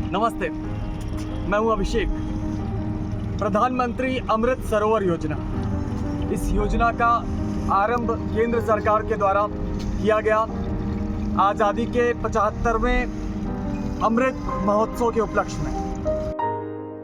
नमस्ते, मैं हूं अभिषेक। प्रधानमंत्री अमृत सरोवर योजना, इस योजना का आरंभ केंद्र सरकार के द्वारा किया गया आज़ादी के 75वें अमृत महोत्सव के उपलक्ष्य में।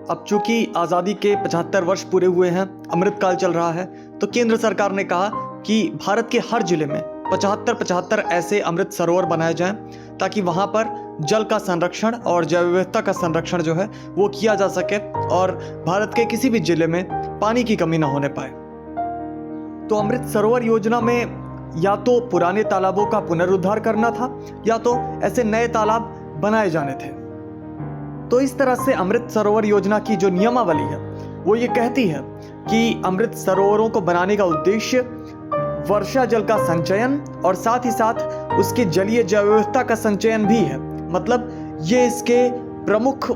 अब चूंकि आज़ादी के 75 वर्ष पूरे हुए हैं, अमृतकाल चल रहा है, तो केंद्र सरकार ने कहा कि भारत के हर जिले में 75 ऐसे अमृत सरोवर बनाए जाएं ताकि वहां पर जल का संरक्षण और जैव विविधता का संरक्षण जो है वो किया जा सके और भारत के किसी भी जिले में पानी की कमी ना होने पाए। तो अमृत सरोवर योजना में या तो पुराने तालाबों का पुनरुद्धार करना था या तो ऐसे नए तालाब बनाए जाने थे। तो इस तरह से अमृत सरोवर योजना की जो नियमावली है वो ये कहती है कि अमृत सरोवरों को बनाने का उद्देश्य वर्षा जल का संचयन और साथ ही साथ उसके जलीय जैव विविधता का संचयन भी है। मतलब ये इसके प्रमुख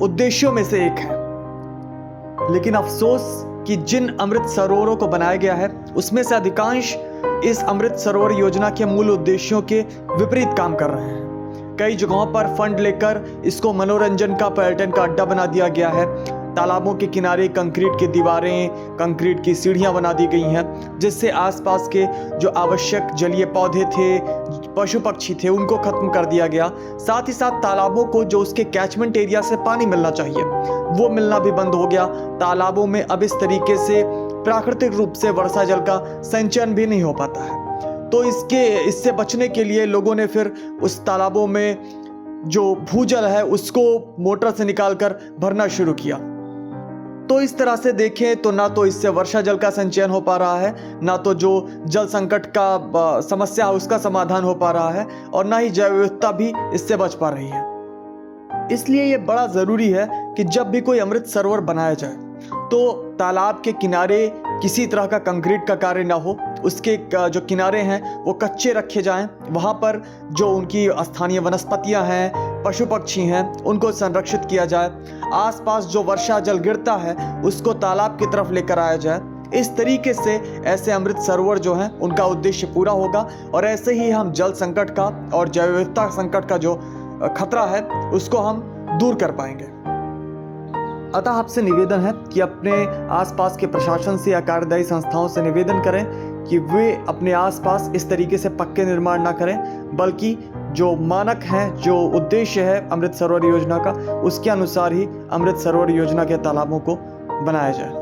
उद्देश्यों में से एक है। लेकिन अफसोस कि जिन अमृत सरोवरों को बनाया गया है उसमें से अधिकांश इस अमृत सरोवर योजना के मूल उद्देश्यों के विपरीत काम कर रहे हैं। कई जगहों पर फंड लेकर इसको मनोरंजन का, पर्यटन का अड्डा बना दिया गया है। तालाबों के किनारे कंक्रीट की दीवारें, कंक्रीट की सीढ़ियां बना दी गई हैं, जिससे आसपास के जो आवश्यक जलीय पौधे थे, पशु पक्षी थे, उनको खत्म कर दिया गया। साथ ही साथ तालाबों को जो उसके कैचमेंट एरिया से पानी मिलना चाहिए वो मिलना भी बंद हो गया। तालाबों में अब इस तरीके से प्राकृतिक रूप से वर्षा जल का संचयन भी नहीं हो पाता है। तो इससे बचने के लिए लोगों ने फिर उस तालाबों में जो भूजल है उसको मोटर से निकालकर भरना शुरू किया। तो इस तरह से देखें तो ना तो इससे वर्षा जल का संचयन हो पा रहा है, ना तो जो जल संकट का समस्या है उसका समाधान हो पा रहा है, और ना ही जैव विविधता भी इससे बच पा रही है। इसलिए ये बड़ा ज़रूरी है कि जब भी कोई अमृत सरोवर बनाया जाए तो तालाब के किनारे किसी तरह का कंक्रीट का कार्य ना हो, उसके जो किनारे हैं वो कच्चे रखे जाएं। वहाँ पर जो उनकी स्थानीय वनस्पतियाँ हैं, पशु पक्षी हैं, उनको संरक्षित किया जाए। आसपास जो वर्षा जल गिरता है उसको तालाब की तरफ लेकर आया जाए। इस तरीके से ऐसे अमृत सरोवर जो हैं उनका उद्देश्य पूरा होगा और ऐसे ही हम जल संकट का और जैव विविधता संकट का जो खतरा है उसको हम दूर कर पाएंगे। अतः आपसे निवेदन है कि अपने आसपास के प्रशासन से या कार्यदायी संस्थाओं से निवेदन करें कि वे अपने आसपास इस तरीके से पक्के निर्माण ना करें, बल्कि जो मानक हैं, जो उद्देश्य है अमृत सरोवर योजना का, उसके अनुसार ही अमृत सरोवर योजना के तालाबों को बनाया जाए।